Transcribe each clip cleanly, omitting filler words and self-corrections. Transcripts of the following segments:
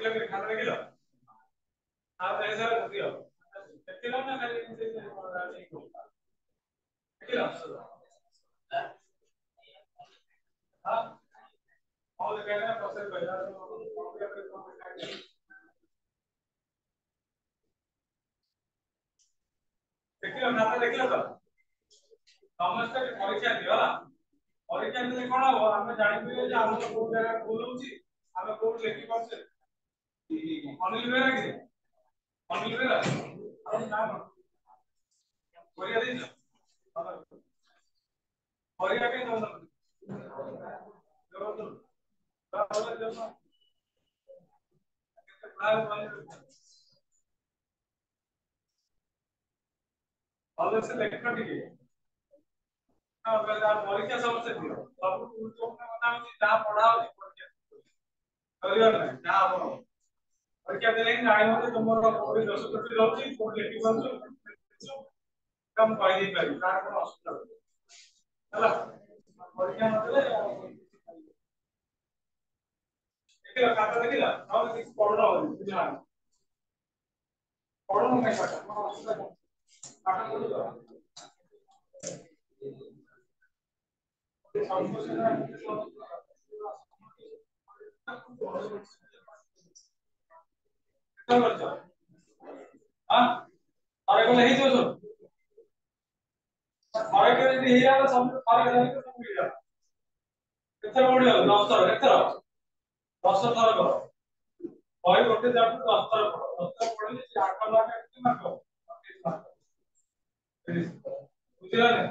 ଦେଖିଲ ଖାତା ଦେଖିଲ ଆଉ ଏଇସାରା ଦେଖିଲ ଦେଖିଲ ନା ଖାଲି ଦେଖିଲ हां और कहना प्रोसेस पहला देखियो खाता देखियो तो समस्त परीक्षा दियो ना परीक्षा देले कोन हो हम जानि पिले जे हम को जगह भूल होची हम को लेखि पाछे अनिल बेरा के अनिल बेरा हम नाम परिया दे परिया के दो ଭଲ ସେ ଲେଖ ଟିକେ ହଁ ପରୀକ୍ଷା ସମସ୍ତେ ଦିଅ ସବୁ ଗୁରୁତ୍ୱପୂର୍ଣ୍ଣ କଥା ହଉଛି ଯାହା ପଢା ହଉଛି ପରୀକ୍ଷା କରିବା ନାହିଁ ଯାହା ହବ ପରୀକ୍ଷା ଦେଲେ ହିଁ ଜାଣିବ ଯେ ତୁମର କୋଉଠି ଦୋଷ ତ୍ରୁଟି ରହୁଛି କୋଉଠି ଲେଖି ପାରୁଛ କମ କହିଦେଇ ପାରିବି ତାର କ'ଣ ଅସୁବିଧା ହେଲା ପରୀକ୍ଷା ନଦେଲେ ଦେଖିଲ ଖାତା ଦେଖିଲ ନହେଲେ କିଛି ପଢୁନ ବୁଝିଲା ପଢୁନ କାଇଁ ପାଠ କ'ଣ ଅସୁବିଧା କ'ଣ ପାଠ ପଢୁଛ अरे को नहीं जो अरे के यदि हिया तो सब अरे नहीं तो सब मिल जाए कितना बड़ी हो 10 थर कितना 10 थर करो कोई गोटे जाप 10 थर करो 10 थर पढ़ले से 8 लाख कितना मार्क 25 मार्क बुझिला ने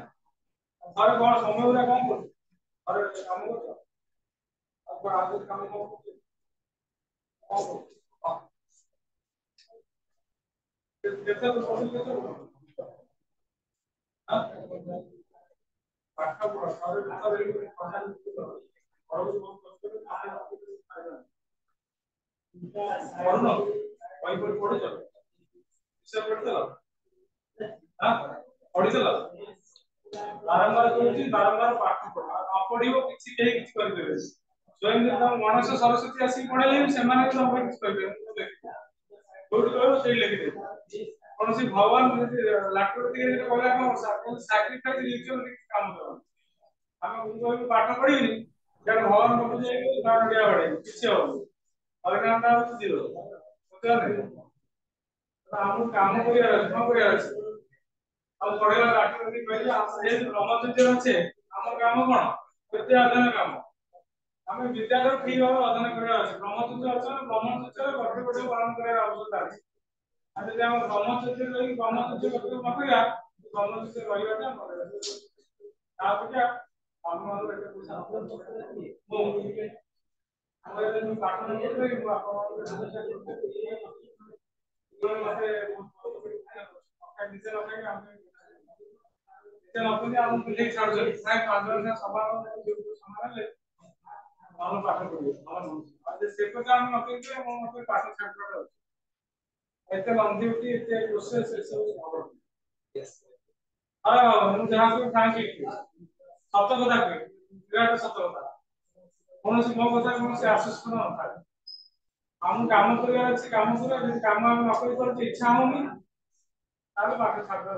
अरे कौन समय उरा काम कर अरे काम कर अब आगे काम करो कितना तो पढ़ले कितना हां पाठा पढ़ा सारे कितना वेरी पढ़ा और बहुत कष्ट में पढ़नो कोई कोई पढ़ो विषय पढ़ते हां पढ़ितला बारंबार कहूची बारंबार पाठ पढ़ा न पढ़िबो किछि केही किछि करि देबे स्वयं जब गणेश सरस्वती आसी पढ़ेले सेमाने तो हम किछि करि देबे कोड करो सेही लिखि दे कोन सी भगवान लाटो दिए जे कहला कोन सैक्रिफाइस रिचुअल काम करो हम उनको पाठ पढ़िबी जब भगवान को बुझे गान दिया बड़े किछि हो परिणाम ता हो जीरो बुझला नहीं हम काम करिया रचना करिया अछि अब पढ़ेला लाटो दी कहले हम जे ब्रह्मचर्य আছে हम काम कोन विद्या अध्ययन काम हमें विद्याधर ठीक भाव अध्ययन करिया अछि ब्रह्मचर्य अछि ब्रह्मचर्य गठे गठे पालन करिया आवश्यकता अछि आ जदि हम ब्रह्मचर्य रही ब्रह्मचर्य गठे न करिया ब्रह्मचर्य रहिबाटा पड़े ता पूजा हम और एते पैसा मो हम एते पाठ न करले कि आपण समस्या तो मते कंडीशन होता है हम इतना अपने हम बुझे छाड़ दे प्राय 5 वर्ष समान समान ले हम पाठ करियो हम आज से को काम न करके हम मते पाठ छाड़ पड़ो एते लंजीविटी एते प्रोसेस ए सब हबो यस हां हम जहां को फ्रांकली सत्य कथा कहे विराट सत्य कथा कौन सी मो कथा कौन से आश्वस्त न था हम काम करिया अछि काम करिया जे काम हम न करि पर इच्छा होनी ताले पाठ छाड़ दो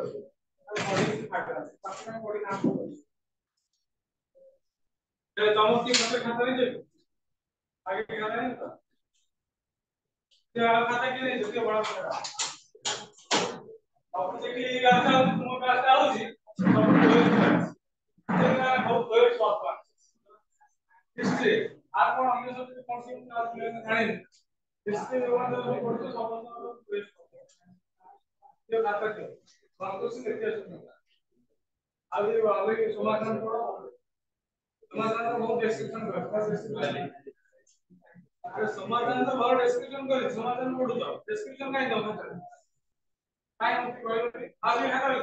बॉडी की फायदा है पाठ बॉडी ना हो ते तमो की मते खाता नहीं जे आगे खाता नहीं था ते खाता के नहीं जो बड़ा बड़ा अब से की गाता तुम गाता हो जी सब तेरा बहुत बड़े स्वाद हिस्ट्री आप कौन अन्य सब कौन सी जाने हिस्ट्री में वो पढ़ते सब ये खाता के संतोष करके अभी अभी समाधान पढ़ो समाधान तो बहुत डिस्कशन कर अरे समाधान तो बहुत डिस्कशन कर समाधान पढ़ो तो डिस्कशन काई दो काई हम कहलो आगे हां करो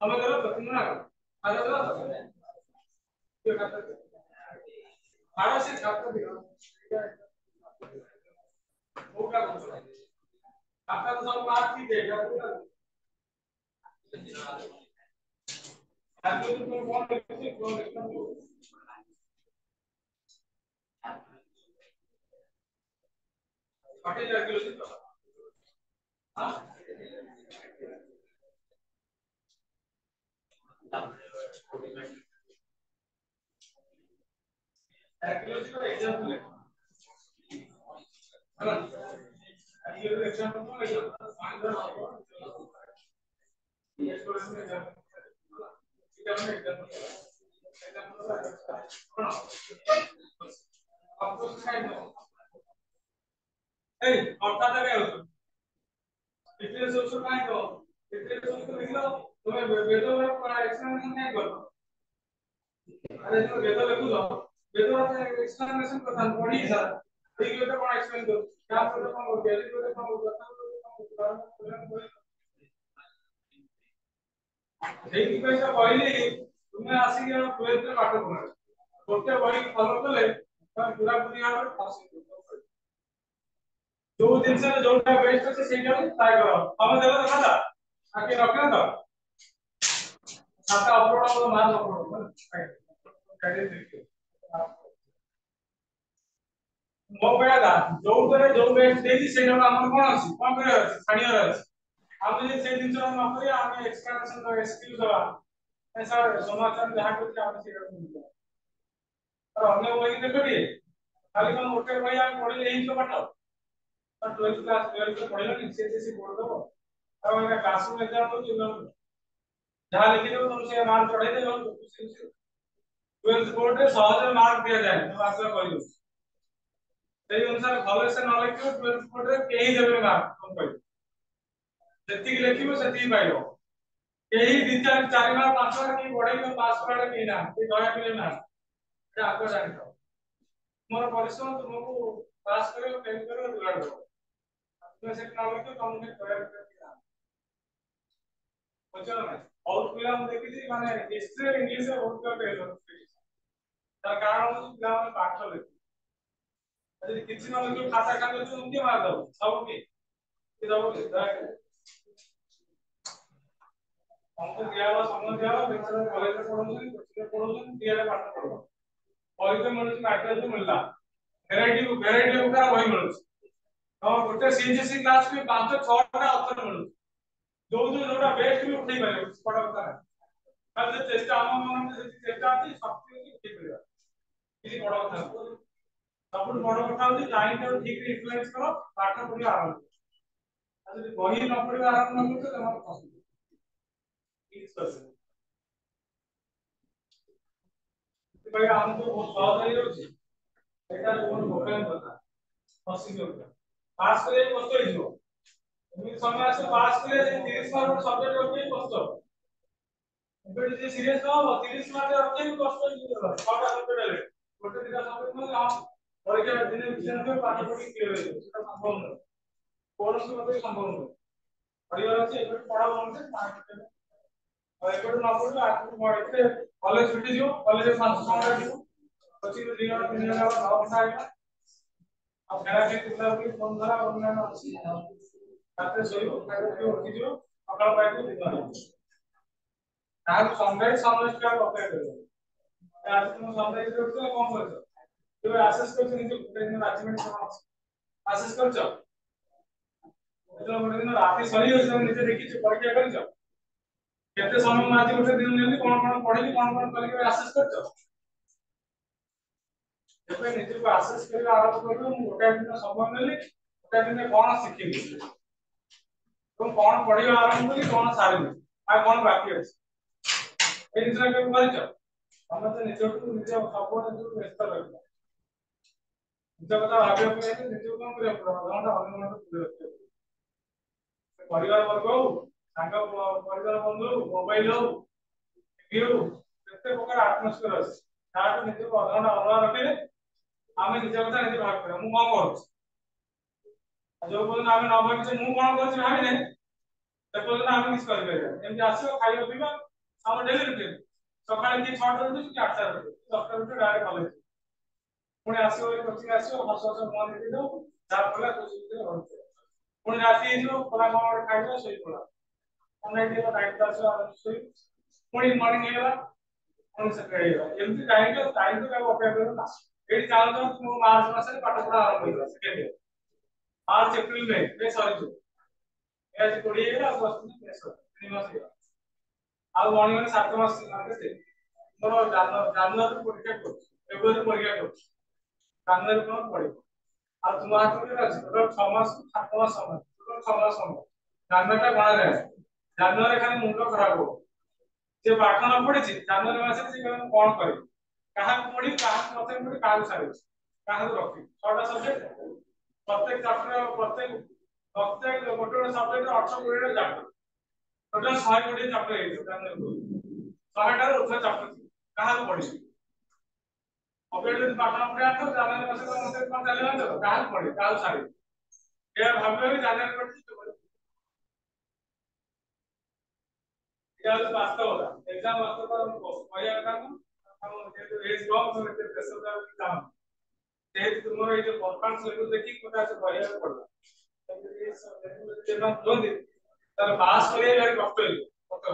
हम करो तो तुम ना करो आगे करो ये खाता आरो से छात्र दियो वो क्या बोल आपका तो सब बात की देगा आपको तो कौन लिखते कौन लिखता है 40 किलो से हां किलो से एग्जांपल है ना ये एग्जांपल को ये स्टूडेंट में एग्जांपल आपको सिखाई दो ए अर्थात क्या होता है इतने सोच काहे को इतने सोच को लिख लो तुम्हें वेदों में एक्सप्लेनेशन नहीं करो अरे जो वेदों लिखो लो वेदों में एक्सप्लेनेशन करता पढ़ी सर ठीक है तो कौन एक्सप्लेन दो क्या बोलते कौन बोलते हैं तो कौन बोलते हैं ठीक है तो पहले तुमने आसी के 12th में पाठ पढ़ा ଗୋଟେ ବହି ଫଲୋ କଲେ ତମେ ପୁରା ପୁରି ଭାବରେ ପାସ୍ ହେଇଯିବ ଯୋଉ ଜିନିଷରେ ଯୋଉଟା ବେଷ୍ଟ ଅଛି ସେଇଟା ଟ୍ରାଏ କର ତମେ ଦେଲ ଦେଖା ଆକେ ରଖିଲ ତ ଖାତା ଅପଲୋଡ ହବ ମାର୍କ ଅପଲୋଡ ଗାଇଡେନ୍ସ ଦେଖିਓ ମୋ କହିବା ଯୋଉଟାରେ ଯୋଉ ବେଷ୍ଟ ଦେଇଛି ସେଇଟା ଆମର କଣ ଅଛି କଣ କରିବାର ଅଛି ଛାଡିବାର ଅଛି ଆମେ ଯଦି ସେଇ ଜିନିଷ ନ କରିବା ଆମେ ଏକ୍ସପ୍ଲାନେସନ ଏକ୍ସକ୍ୟୁଜ ଦବା ସାର୍ ସମାଚାର ଯାହା କରୁଛି ଆମେ ସେଇଟା କରିବୁ और अन्य वही देखो ये खाली हम मोटे वही आप पढ़ले यही तो पाठ और 12th क्लास 12th में पढ़ले नहीं से बोल दो और मेरा क्लासरूम एग्जाम तो चल रहा जहां लिखी दो तुमसे मार्क चढ़ाई दे हम 12th बोर्ड में सहज में मार्क दिया जाए तो आशा कहियो सेही अनुसार भले से न लिखियो 12th बोर्ड रे केही देबे मार्क तुम कहियो जति लिखियो सेति पाइयो केही 2 4 मार्क 5 मार्क की बढ़ाई तो पास कराले केही ना के दया करे ना এটা আগে জানি তো তোমার পরিশ্রম তোমাকে পাস করে ফেল করে বিগাड़ दो তুমি সেটা না লিখে তোমাকে দয়া করে দিনা বুঝছো না और पिला हम देखिছি মানে হিস্ট্রি আর ইংলিশে বহুত কম ফেল হচ্ছে তার কারণ হচ্ছে পিলা মানে পাঠ লেখে যদি কিছু না লিখে খাতা কাগজ তুমি মার দাও সব কি দাও কি দয়া করে हमको दिया हुआ समझ दिया हुआ लेक्चर कॉलेज में पढ़ोगे कोचिंग में पढ़ोगे दिया हुआ पाठ पढ़ो कॉलेज में मिलुଛି मैटेरियल मिलला वैरायटी होगा वही मिलुଛି तो गोटे सीजीसी क्लास में 5 6 टा ऑप्शन मिलुଛି जो जो जोटा बेस्ट भी उठेई पारे पढ़ा होता है खाली चेष्टा हम मन में चेष्टा अछि शक्ति अछि उठेई परिया किसी बड़ କଥା सब बड़ କଥା होती टाइम को ठीक रे यूटिलाइज करो पाठ पढ़िया आरंभ यदि बही न पढ़िया आरंभ न करो तो तुम्हारा फंस प्लीज कर भाई हमको बहुत सहज नहीं होची एटा कोन भोकान पता फंसी गयो पास करे कष्ट होइयो एमि समय आसे पास करे 30 मार्क सब्जेक्ट होती कष्ट ଏବେ ଯଦି ସିରିयस न हो 30 मार्क रखे भी कष्ट होइयो छटा सब्जेक्ट ले गोटे दिना सब्जेक्ट में हम परीक्षा दिन विषय में पाठ पढ़ी क्लियर हो सेटा संभव नहीं कोर्स में संभव नहीं परिवार से एबे पढ़ा बनते मार्क और एबे न पढ़ो आगु पढ़ते कॉलेज छुट्टी दियो कॉलेज 5 समय दियो कोचिंग 2 घंटा 3 घंटा 9 घंटा आएगा अब मेरा के कितना भी फोन धरा ऑनलाइन अछि रात सोइबो खाइबो पियो उठी दियो सकाळ पाइबो दिनो तार संदेश समझ का अप्लाई करो आज तुम संदेश करछो कोन करछो तू असेस करछो निजे प्रेजेंट अचीवमेंट कोन असेस करछो एतो गोटे दिन राती सरी होइछ निजे देखिछ परीक्षा करछो केते समय में आज गोटे दिन लेली कोन पढिली कोन कलिके असेस करछो एबे निजे को असेस करबा आरंभ करू मु गोटे दिन समय नेली गोटे दिन कोन सिखिली तुम कोन पढिबा आरंभ करी कोन सारिली आ कोन बाकी अछि ए जिनिस के करछो हम तो निजे को निजे सब निजे व्यस्त रहबो निजे କଥା ଭାବିବା ପାଇଁ ହେଲେ ନିଜକୁ କଣ କରିବାକୁ ପଡିବ ଘଣ୍ଟା ଅନ୍ୟ परिवार वर्ग हो संग परिवार बंधु मोबाइल हो टीवी केते प्रकार एटमॉस्फियर अछि तार निजे को अधघंटा अलगा रखिले आमे निजे କଥା निजे भाग करे मु कोन करू जो बोल आमे न भाबी जे मु कोन करछि भाबी नै ते बोल आमे किछ कर परिबा एमति आसीबो खाइबो पिबो हम डेली रुटीन सकाळे की 6 टा उठु कि 8 टा उठु 10 टा उठु डायरेक्ट कॉलेज पुणी आसीबो कोचिंग आसीबो हस हस मन दे दो जा फला कोचिंग रे रहते पुणी राती जो परा मार खाइबो सोई पड़ा ऑनलाइन दे नाइट क्लास सोई पुणी मॉर्निंग हेला पुणी सकाळे हेला एमति टाइम तो का अपेक्षा करो ना एडी चाल तो मु मार्च मास रे पाठ पढ़ा आरंभ होइला सेकेंड ईयर मार्च एप्रिल में सॉरी जो आज 20 है अब 10 सर 3 मास है ଆଉ ଗଣିଗଣି 7 ମାସ କେତେ ମୋର ଜାନୁଆରୀ ପରୀକ୍ଷା କରୁଛି ଫେବ୍ରୁଆରୀ ପରୀକ୍ଷା କରୁଛି ଜାନୁଆରୀ କଣ ପଢିବ ଆଉ ତୁମ ହାତରେ ଅଛି ଟୋଟାଲ 6 ମାସ 7 ମାସ ସମୟ ଟୋଟାଲ 6 ମାସ ସମୟ ଜାନୁଆରୀଟା ଗଣା ଯାଏ ଜାନୁଆରୀ ଖାଲି ମୁଣ୍ଡ ଖରାପ ହବ ଯେ ପାଠ ନ ପଢିଛି ଜାନୁଆରୀ ମାସରେ ସେ କଣ କରିବ କାହାକୁ ପଢି କାହାକୁ ପ୍ରଥମେ ପଢି କାହାକୁ ଛାଡ଼ିବ କାହାକୁ ରଖି 6ଟା ସବଜେକ୍ଟ प्रत्येक चैप्टर प्रत्येक प्रत्येक गोटे गोटे सब्जेक्ट 8 20 चैप्टर टोटल 120 चैप्टर है जाने को 100 टा उठा चैप्टर कहां को पढ़ी अबे दिन पाठ पढ़ा तो जाने में से मते कौन चले ना तो कहां पढ़ी कहां सारी ये भाबे कि जाने में पढ़ी तो ये वास्तव होता एग्जाम वास्तव का पढ़िया का हम जेतो एज कम तो एते प्रेशर का काम जेहेतु तुमरो ये जो परफॉर्मेंस लेवल देखि कोटा से पढ़िया पड़ला जेना दोंदी तार पास करे भारी कष्ट है पक्का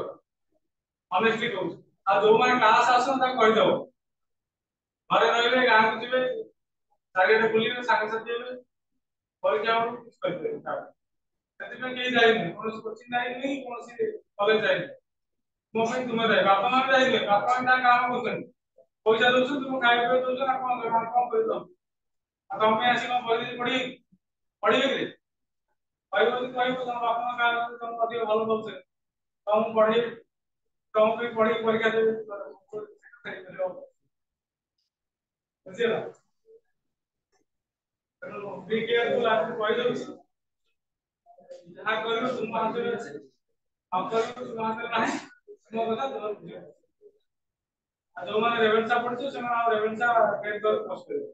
ऑनेस्टली कहू आ जो माने क्लास आसन ता कहि दबो घरे रहले गां को जिवे सागेटे बुलिबे साग साथी हेबे परीक्षा हो कुछ करबे सेति में के जाइनी कोन कोचिंग जाइनी कोन से कॉलेज जाइनी मो पे तुम जाय बापा माने जाइबे बापा ता काम करछन पैसा दोछ तुम खाइ पे दोछ ना कोन कर दो आ तमे आसी कोन पढ़ी पढ़ी के କହିବ ଯଦି କହିବ ତମ ବାପା ମା କାରଣ ତମ ଅଧିକ ଭଲ ଦଉଛେ ତମ ପଢି ତମ ବି ପଢି ପରୀକ୍ଷା ଦେବେ ବୁଝିଲା ତେଣୁ ବି କେୟାରଫୁଲ ଆଜି କହି ଦଉଛି ଯାହା କରିବ ତୁମ ହାତରେ ଅଛି ଆଉ କରିବ ତୁମ ହାତରେ ନାହିଁ ତୁମ କଥା ତୁମ ବୁଝିବ ଆଉ ଯୋଉମାନେ ରେଭେନ୍ସା ପଢିଛୁ ସେମାନେ ଆଉ ରେଭେନ୍ସା ଗେଟ୍ କରି ପସ୍ତେଇବେ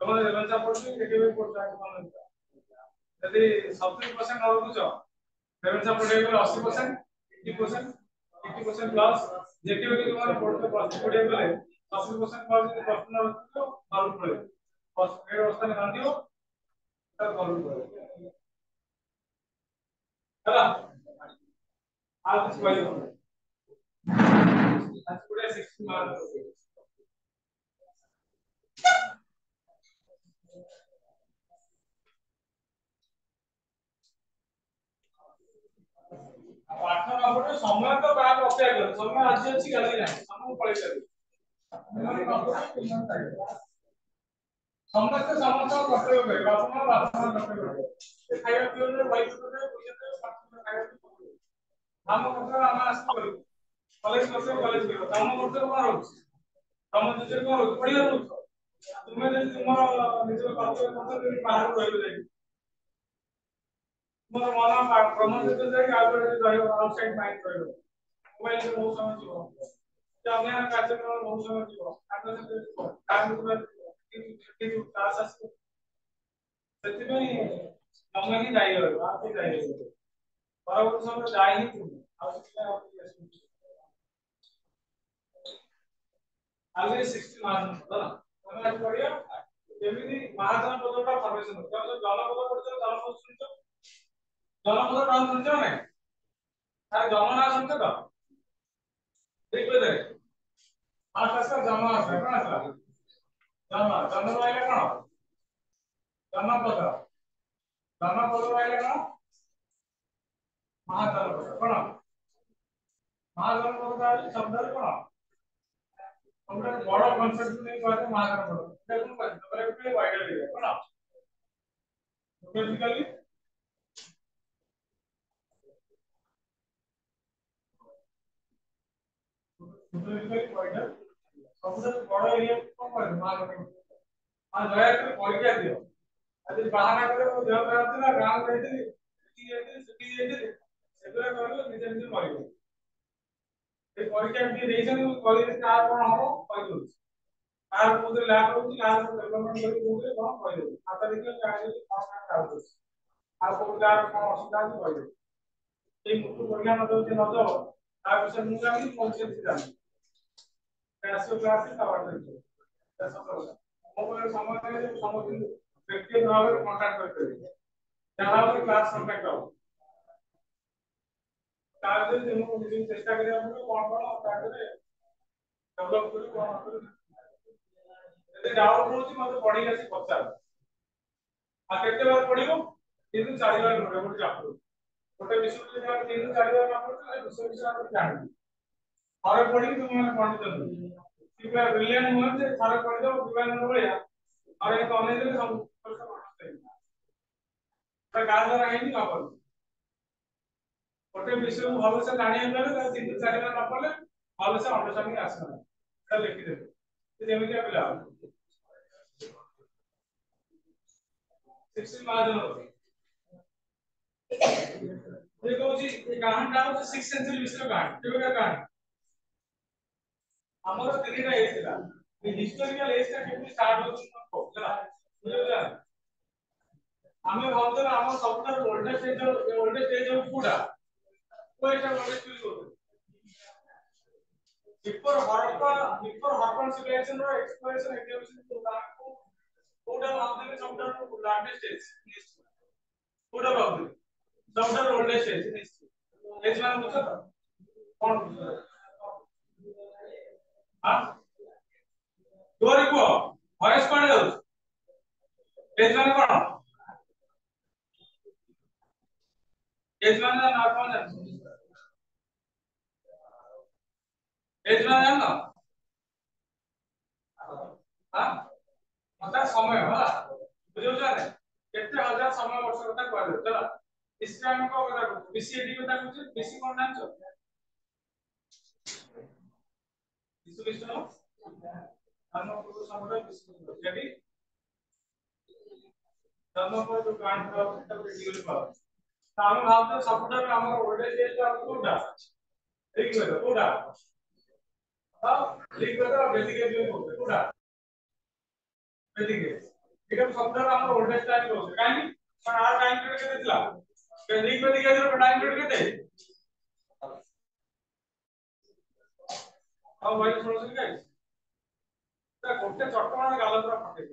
ଯୋଉମାନେ ରେଭେନ୍ସା ପଢିଛୁ କେବେ ବି ପଢିଛନ୍ତି यदि 70% रखुछ रेवेन्सा पढ़े गले 80% 80% 80% प्लस जेके भी तुम्हारे पढ़ते प्लस पढ़े गले 80% प्लस यदि प्रश्न रखियो घर पड़े बस ए अवस्था में ध्यान दियो तब घर पड़े हला आज कुछ भाई आज पूरे 60 मार्क पाठ न पढ़े समय तो बाहर अपेक्षा कर समय आज अछि काली नहीं समय पळै चली समस्त समस्त कर्तव्य करे बापा बापा कर्तव्य करे खाଇବା ପିଇବା ଭାଇ करे बुझते पाठ खाଇବା हम कर्तव्य हम आसी करू कॉलेज कर्तव्य कॉलेज करू काम कर्तव्य कोन रहउछ तम जे कोन रहउछ पढ़िया रहउछ तुमे जे तुमर निज कर्तव्य कर्तव्य बाहर रहइबे जाई मोर मन प्रमोद जे जाई आगे रहिबो आउटसाइड माइंड रहिबो मोबाइल से बहुत समय जीवो जे अन्य कार्यक्रम बहुत समय जीवो आगे से काम कर कि क्लास आसी सेति में तमे ही जाई हो आप ही जाई हो परवर्ती समय जाई ही तुम आ से आगे 60 मार्क ना तमे आज पढ़िया जेमिति महाजन पदटा फॉर्मेशन जब जन पद पढ़ियो जन पद सुनछो जन पद नाम सुनछो नै तार जन ना सुनछो तो देखो दे आज का जन आसे कोन आसला जन जन वाले कोन जन पद वाले कोन महाजन पद कोन महाजन पद वाले शब्द कोन हमरे बड़ कॉन्सेप्ट नहीं कहते महाजन पद देखो पर पे वाइडर है कोन बेसिकली बेसिकली वाइडर सबसे बड़ एरिया कोन कहते महाजन आ दया कर परीक्षा दियो आज बाहर करे वो देह खराब थिला गांव जाइथिली सिटी जाइथिली सेबरा करलो निजे निजे मरियो ए परीक्षा भी देइछन कॉलेज का कोन हो कहलो आर मुझे लैब होती लैब डेवलपमेंट करी दूसरे कोन कहलो खाता देखियो काहे कोन काम आ कोडार कोन असुविधा भी कहलो ए मुझे परीक्षा न दो न दो आ विषय मु जानि परीक्षा से जानि कैसे क्लास से तबार करते ऐसा करो मोबाइल समाज में समझ व्यक्ति भाव कांटेक्ट करते जहां पर क्लास कांटेक्ट हो ताजे जेनु निजे चेष्टा करिया पड़ो कोन कोन ताजे डेवलप करू कोन करू यदि डाउट होची मते पढ़ी आसी पचार आ केते बार पढिबो 3 ରୁ 4 बार पढिबो गोटे चैप्टर गोटे विषय जे हम 3 ରୁ 4 बार न पढिबो विषय आप जानि थरे पढि तुम माने पढि कि पूरा ब्रिलियंट हुआ जे थरे पढि दो विवेकानंद भलिया और एक ऑनलाइन रे सब तो का द्वारा आइनी न पढ गोटे विषय को भलो से जानि हेले 3 ରୁ 4 बार न पढले भलो से अंडरस्टैंडिंग आसना एटा लिखि दे जेमिति पिला 16 महाजन देखो जी कहानी टा 6th सेंचुरी विषय कहानी केबे का कहानी हमर तीनटा एज थिला ए हिस्टोरिकल एज टा केबे स्टार्ट होछि को चला बुझला हमें भावते हम सबटा ओल्डेस्ट एज ऑफ कोडा को एटा ओल्डेस्ट यूज होतो बिफोर हरप्पन सिविलाइजेशन रो एक्सप्लोरेशन एक्टिविटीज को को कोडा भावते सबटा लार्जेस्ट एज कोडा भावते सबटा ओल्डेस्ट एज माने बुझछ कोन हां तोरी को वॉइस कोन जाउ एज माने कोन एज माने ना कोन एज माने ना हां मतलब समय होला बुझौ जाने केते हजार समय वर्ष कथा कहले चला इसका हम को कथा बीसीएडी कथा कहछ बीसी कोन नाम छ विश्लेषण हम को समय विश्लेषण जेडी धर्म को जो कांड का तब रिड्यूस कर हम भावते सबटा में हमर ओल्डेज एज का कोडा ठीक है कोडा अब ठीक है तो बेसिक एज में होते कोडा बेसिक एज एकदम सबटा हमर ओल्डेज टाइम होते काहे पण आ टाइम पीरियड केते थिला बेसिक एज रो टाइम पीरियड केते अब भाई सुनो सुन गाइस ता गोटे चटकना गाल पूरा फटे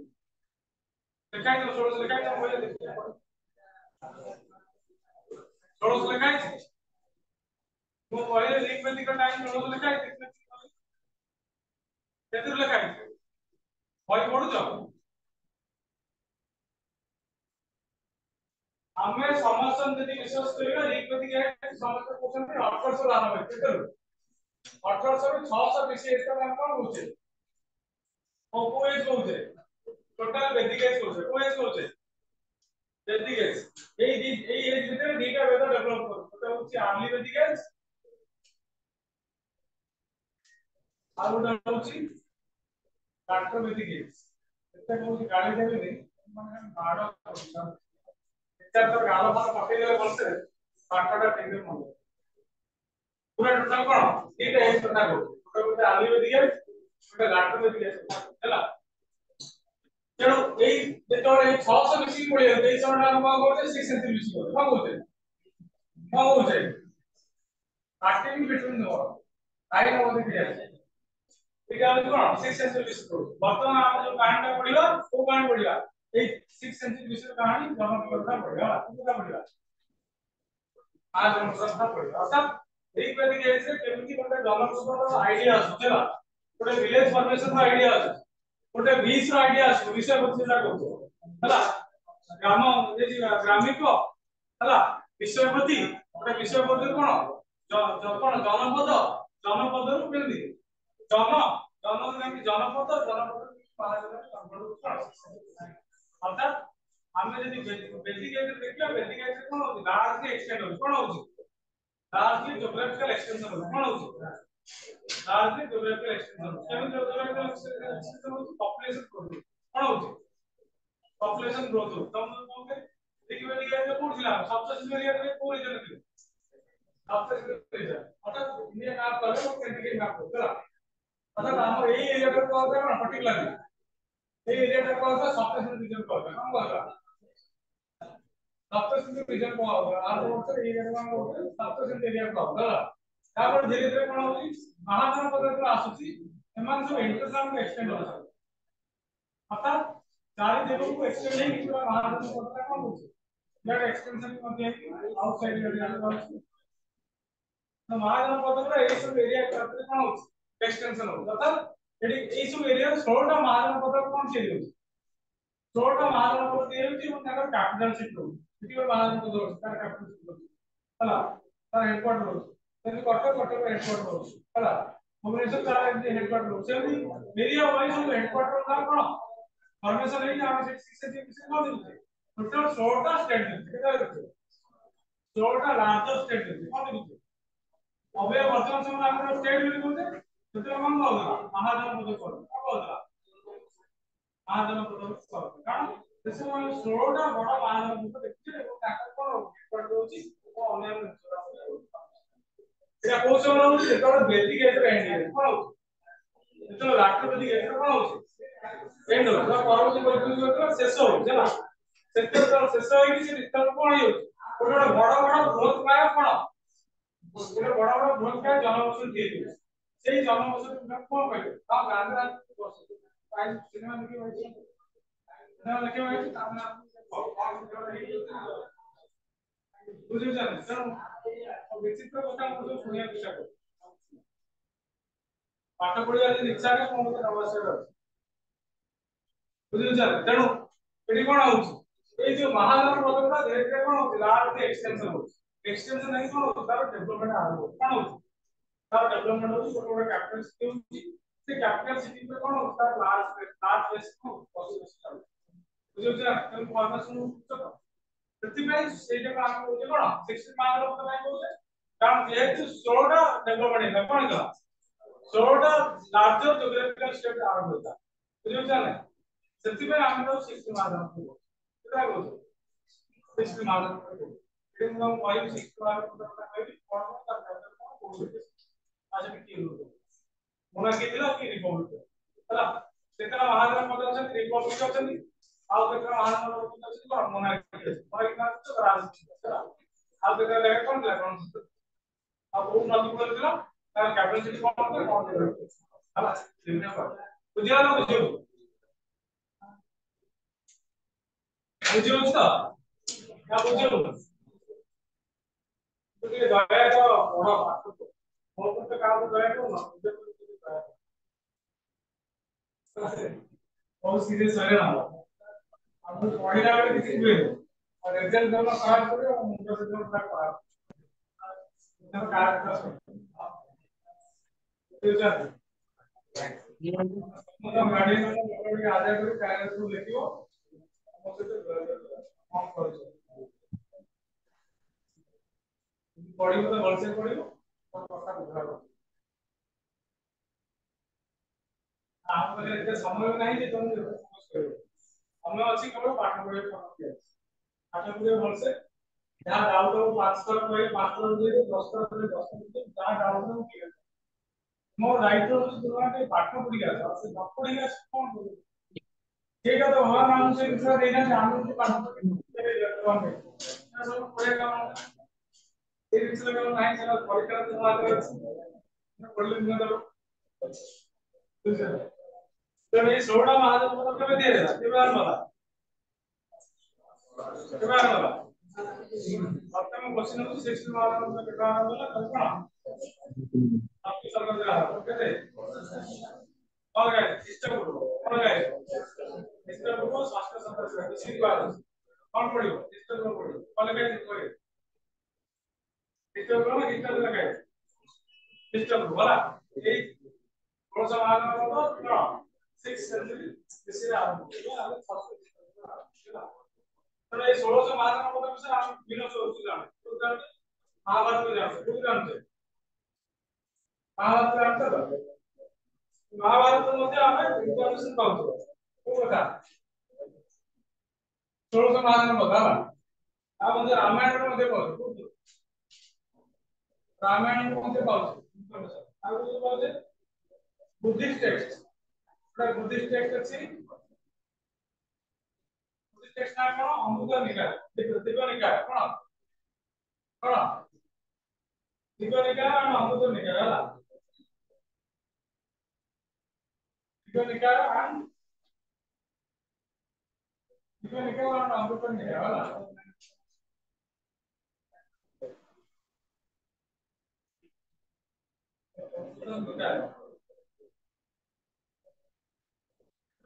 देखाई तो सोलो देखाई तो बोले सोलो देखाई ମୁଁ କହିଲେ ଲିଙ୍କ ବେଦିକ ଟାଇମ सोलो देखाई କେତେ ଲେଖାଇ ବହି ପଢୁଛ ଆମେ ସମସ୍ତ ଯଦି ବିଶ୍ୱାସ କରିବା ଲିଙ୍କ ବେଦିକ ସମସ୍ତ କହୁଛନ୍ତି 1892 କେତେ 1800 ରୁ 600 BC ଏଟା ଆମେ କଣ କହୁଛେ को एज कहुछे टोटल बेसिक एज कहुछे को एज कहुछे बेसिक एज एई एज भीतर दीटा वेद डेवलप करू तो होछि अर्ली बेसिक एज आउट होछि डाक्टर बेसिक एज एटा कहूछि गाड़ी देबे माने बाड़ करछन एटा तो गालो पर पके गेले बोलते पाठटा ठीक मन पूरा टोटल कोन दीटा एज कथा को गोटे अर्ली बेसिक एज गोटे डाक्टर बेसिक एज ହେଲା ତେଣୁ ଏଇ ଯେତେବେଳେ 600 BC ପଡିବ ଏଇ ସମୟରେ ଆମେ କଣ କରୁଛେ 6th ସେଞ୍ଚୁରୀ BC କଣ କହୁଛେ starting between the टाइम होते क्लियर ठीक है कौन 6th सेंचुरी BC वर्तमान हम जो कहानी पढ़िबा वो कहानी पढ़िबा ए 6th सेंचुरी BC कहानी जनकथा पढ़िबा कितना पढ़िबा आज जनकथा पढ़िबा अर्थात एक वैदिक एज से केमिति गोटे जनकथा आईडिया आछला गोटे विलेज फॉर्मेशन आईडिया आछ गोटे बीच रो आईडिया आछ विषय बच्चा कहतो हला ग्राम जे ग्रामिक हला विषयपति गोटे विषयपति कोन कोन जनपद रू केंदी जनपद महाजन अर्थात हमें यदि बेसिक एज देखिया बेसिक एज कोन होती लार्जली एक्सटेंड होती कोन होती लार्जली ज्योग्राफिकल एक्सटेंशन होती कोन होती लार्जली ज्योग्राफिकल एक्सटेंशन केवल ज्योग्राफिकल एक्सटेंशन होती पॉपुलेशन ग्रोथ कोन होती पॉपुलेशन ग्रोथ तुम कौन के देखिए बेसिक एज कोन थिला सबसे एरिया रे कोन रीजन थी सबसे रीजन अर्थात इंडिया मैप करे वो कंट्री मैप होता अर्थात हम एई एरिया को कहते हैं पर्टिकुलरली एई एरिया को कहते हैं सबसे रीजन कहते हैं कौन कहता सबसे रीजन को आर बोलते एरिया को हम बोलते हैं सबसे एरिया को होला तापर धीरे धीरे कोन होची महाजन पद्धति आसुची एमान सब इंटरनेशनल एक्सटेंड होता अर्थात चारि देशों को एक्सटेंड नहीं किया महाजन पद्धति कोन होची दैट एक्सटेंशन मध्ये आउटसाइड एरिया को होची तो महाजन पद्धति ए सब एरिया करते कोन होची एक्सटेंशन होता अर्थात एडी ए सब एरिया 16 टा महाजन पद्धति कोन चेंज होची 16 ଟା ମହାଜନ ପଦ ଦିଆ ହେଉଛି ଏବଂ ତାଙ୍କର କ୍ୟାପିଟାଲ ସିଟି ରହୁଛି ସେଠି ଗୋଟେ ମହାଜନ ପଦ ରହୁଛି ତାର କ୍ୟାପିଟାଲ ସିଟି ରହୁଛି ହେଲା ତାର ହେଡକ୍ୱାର୍ଟର ରହୁଛି ସେମିତି କଟକ ହେଡକ୍ୱାର୍ଟର ରହୁଛି ହେଲା ଭୁବନେଶ୍ୱର ତାର ଏମିତି ହେଡକ୍ୱାର୍ଟର ରହୁଛି ସେମିତି ଏରିଆ ୱାଇଜ ସବୁ ହେଡକ୍ୱାର୍ଟର ତାର କଣ ଫର୍ମେସନ ହେଇକି ଆମେ ସେଠି ସିକ୍ସଟି ବିଷୟ କଣ ଦେଖୁଛେ ଟୋଟାଲ 16 ଟା ଷ୍ଟେଟ ଦେଖୁଛେ କେତେ ଦେଖୁଛେ 16 ଟା ଲାର୍ଜର ଷ୍ଟେଟ ଦେଖୁଛେ କଣ ଦେଖୁଛେ ଅବେ ବର୍ତ୍ତମାନ ସମୟ ଆମର ଷ୍ଟେଟ ବୋଲି କହୁଛେ ସେଥିରେ କଣ କହୁଥିଲା ମହାଜନ ପଦ କଣ କହୁଥିଲା ମହାଜନ ପଦ କାରଣ ସେ ସମୟ 16 ଟା ବଡ ମହାଜନ ପଦ ଦେଖୁଛେ ଏବଂ ତାଙ୍କର କଣ ହେଡକ୍ୱାର୍ଟର ରହୁଛି ଓ ଅନ୍ୟାନ୍ୟ এটা কোন সময় হচ্ছে যেତେବେଳେ বেদিক এজର ଏଣ୍ଡ ହେଇଯାଉଛି କଣ ହଉଛି ଯେତେବେଳେ ରାଷ୍ଟ୍ରପତି ଏଜର କଣ ହଉଛି ଏଣ୍ଡ ହଉଛି ତ ପରବର୍ତ୍ତୀ ପରିସ୍ଥିତି ଯେତେବେଳେ ଶେଷ ହଉଛି ହେଲା ସେତେବେଳେ ଶେଷ ହେଇକି ସେ ଯେତେବେଳେ କଣ ହେଇଯାଉଛି ଗୋଟେ ଗୋଟେ ବଡ ବଡ ବୃହତ୍କାୟ କଣ ଗୋଟେ ବଡ ବଡ ବୃହତ୍କାୟ ଜନବସତି ହେଇଯାଉଛି ସେଇ ଜନବସତି କଣ କହିବେ ଆଉ ଗାନ୍ଧୀ ସିନେମା ଦେଖିବା ବୁଝିପାରିଲେ ତେଣୁ ବିଚିତ୍ର କଥା ମୁଁ ସବୁ ଶୁଣିବାକୁ ଇଚ୍ଛା କରୁଛି ପାଠ ପଢିବା ଯଦି ଇଚ୍ଛା ଅଛି ମୋ ମତେ ନମସ୍କାର ଅଛି ବୁଝିପାରିଲେ ତେଣୁ ଏଠି କଣ ହଉଛି ଏଇ ଯୋଉ ମହାଜନ ପଦଟା ଧୀରେ ଧୀରେ କଣ ହଉଛି ଲାର୍ଜ ଏକ୍ସଟେନସନ ହଉଛି ଏକ୍ସଟେନସନ ହେଇକି କଣ ହଉଛି ତାର ଡେଭଲପମେଣ୍ଟ ଆରମ୍ଭ ହଉଛି କଣ ହଉଛି ତାର ଡେଭଲପମେଣ୍ଟ ହଉଛି ଗୋଟେ ଗୋଟେ କ୍ୟାପିଟାଲ ସିଟି ହଉଛି ସେ କ୍ୟାପିଟାଲ ସିଟି ଉପରେ କଣ ହଉଛି ତାର ଲାର୍ଜ ବେସ୍ ଚାଲୁଛି ବୁଝିପାରିଲେ ତେଣୁ ଫର୍ମେସନ ହଉଛି ସେଥିପାଇଁ ସେଇଟାକୁ ଆମେ କହୁଛେ କଣ 60 ମାର୍କର ପଦ ପାଇଁ କହୁଛେ କାରଣ ଯେହେତୁ 16 ଟା ଡେଭଲପମେଣ୍ଟ ହେଇଥିଲା କଣ ହେଇଥିଲା 16 ଟା ଲାର୍ଜର ଜିଓଗ୍ରାଫିକାଲ ଷ୍ଟେଟ ଆରମ୍ଭ ହେଇଥିଲା ବୁଝିପାରିଲେ ସେଥିପାଇଁ ଆମେ ତାକୁ 60 ମାର୍କର କହୁଛେ କେତେ କହୁଛେ 60 ମାର୍କର କହୁଛେ ଏଠି ମୁଁ କହିବି 60 ମାର୍କର ପଦ କହିବି କଣ ତାର କଣ କହୁଛେ ଆଜି ବି କି ରହୁଛି ମୋନାର୍କି ଥିଲା କି ରିପବ୍ଲିକ ହେଲା କେତେଟା ମହାଜନ ପଦ ଅଛନ୍ତି ରିପବ୍ଲିକ ଅଛନ୍ତି ଆଉ କେତେଟା ମହାଜନ ପଦ ଅଛନ୍ତି କଣ ମୋନାର୍କି ଅଛି ମୋନାର୍କି ରାଜନୀତି ହେଲା ଆଉ କେତେଟା ଜାଗା କଣ ଥିଲା କଣ ଆଉ କୋଉ ନଦୀ କୂଳ ଥିଲା ତାର କ୍ୟାପାସିଟି କଣ ଥିଲା କଣ ଥିଲା ହେଲା ସେମିତି କର ବୁଝିଲା ନା ବୁଝିବୁ ବୁଝିବୁ ତ ନା ବୁଝିବୁ ତୁ ଟିକେ ଦୟା କର ପଢ ପାଠ ମୋ ତ କାହାକୁ ଦୟା କରୁନ बहुत सीरियस है ना हम तो पढ़िला बेले किसी हुए और रिजल्ट जब खराब करे मुंडा से जब खराब जब कार फ्यूचर मतलब गाड़ी में लोग आजा कर कार को लेकियो हमसे तो कौन कर पढ़िबो तो भलसे पढ़िबो और କଥା ବୁଝାबो ଆମ ପାଖରେ ଏତେ ସମୟ ନାହିଁ ଯେ ତମେ ଫୋକସ୍ କରିବ ସମୟ ଅଛି କେବଳ ପାଠ ପଢିବା ସମୟ ଅଛି ପାଠ ପଢିବା ଭଲସେ ଯାହା ଡାଉଟ ହବ 5 ଥର କହିଲେ 5 ଥର ଦେଇଦେବେ 10 ଥର କହିଲେ 10 ଥର ଦେଇଦେବେ ଯାହା ଡାଉଟ ହବ କ୍ଲିୟର ମୋ ଦାୟିତ୍ୱ ହଉଛି ତୁମେ ଟିକେ ପାଠ ପଢିକି ଆସ ସେ ନ ପଢିକି ଆସ କଣ କରିବ ସେଇଟା ତ ଭଗବାନ ଆମକୁ ସେ ବିଷୟ ଦେଇନାହାନ୍ତି ଆମେ ଯଦି ପାଠ ପଢିକି କଣ ସବୁ ପଢିବା କାମ এই বিଷୟରେ କେବଳ ନାହିଁ ସେଟା ପରୀକ୍ଷା ତ ହାତରେ ଅଛି ପଢିଲେ ଦିନ ଦବ ବୁଝିଲେ ତେଣୁ ଏଇ 16ଟା ମହାଜନ ପଦ କେବେ ଦିଆଗଲା କେବେ ଆରମ୍ଭ ହେଲା କେବେ ଆରମ୍ଭ ହେଲା ପ୍ରଥମ କ୍ୱେଶ୍ଚନ ହଉଛି 60 ମହାଜନ ପଦ କେବେ ଆରମ୍ଭ ହେଲା ତାକୁ କଣ आपकी सरकार से आरंभ कैसे और गाइस ख्रीष्टपूर्व और गाइस ख्रीष्टपूर्व शास्त्र संदर्भ से इसी बात कौन पढ़ियो ख्रीष्टपूर्व पढ़ियो और गाइस पढ़ियो ख्रीष्टपूर्व ना ख्रीष्टपूर्व गाइस ख्रीष्टपूर्व वाला ये कौन सा महान होगा ना 6th सेंचुरी इससे आरंभ हुआ आगे 6th तो ये 1600 महान होगा से हम बिना सोच जाने तो महाभारत में जाते हैं जानते महाभारत मध्ये ଆମେ ଇନଫର୍ମେସନ ପାଉଛୁ କୋଉ କଥା 1600 ମହାଜନ ପଦ ହେଲା ଆଉ ମଧ୍ୟ ରାମାୟଣ ମଧ୍ୟ ପାଉଛୁ ରାମାୟଣ ମଧ୍ୟ ପାଉଛୁ ଇନଫର୍ମେସନ ଆଉ କୋଉ ପାଉଛୁ ବୁଦ୍ଧିଷ୍ଟ ଟେକ୍ସଟ ଗୋଟେ ବୁଦ୍ଧିଷ୍ଟ ଟେକ୍ସଟ ଅଛି ବୁଦ୍ଧିଷ୍ଟ ଟେକ୍ସଟ ନା କଣ ଅମୃତ ନିକାୟ ଦିଗ ନିକାୟ କଣ କଣ ଦିଗ ନିକାୟ ଆଉ ଅମୃତ ନିକାୟ ହେଲା दिगो निकाय and दिगो निकाय और अमृत निकाय वाला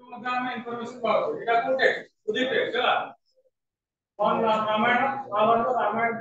तो मतलब हमें इंफॉर्मेशन पाओ एटा कोन टेक्स्ट କଣ ରାମାୟଣ ମହାଭାରତ ରାମାୟଣ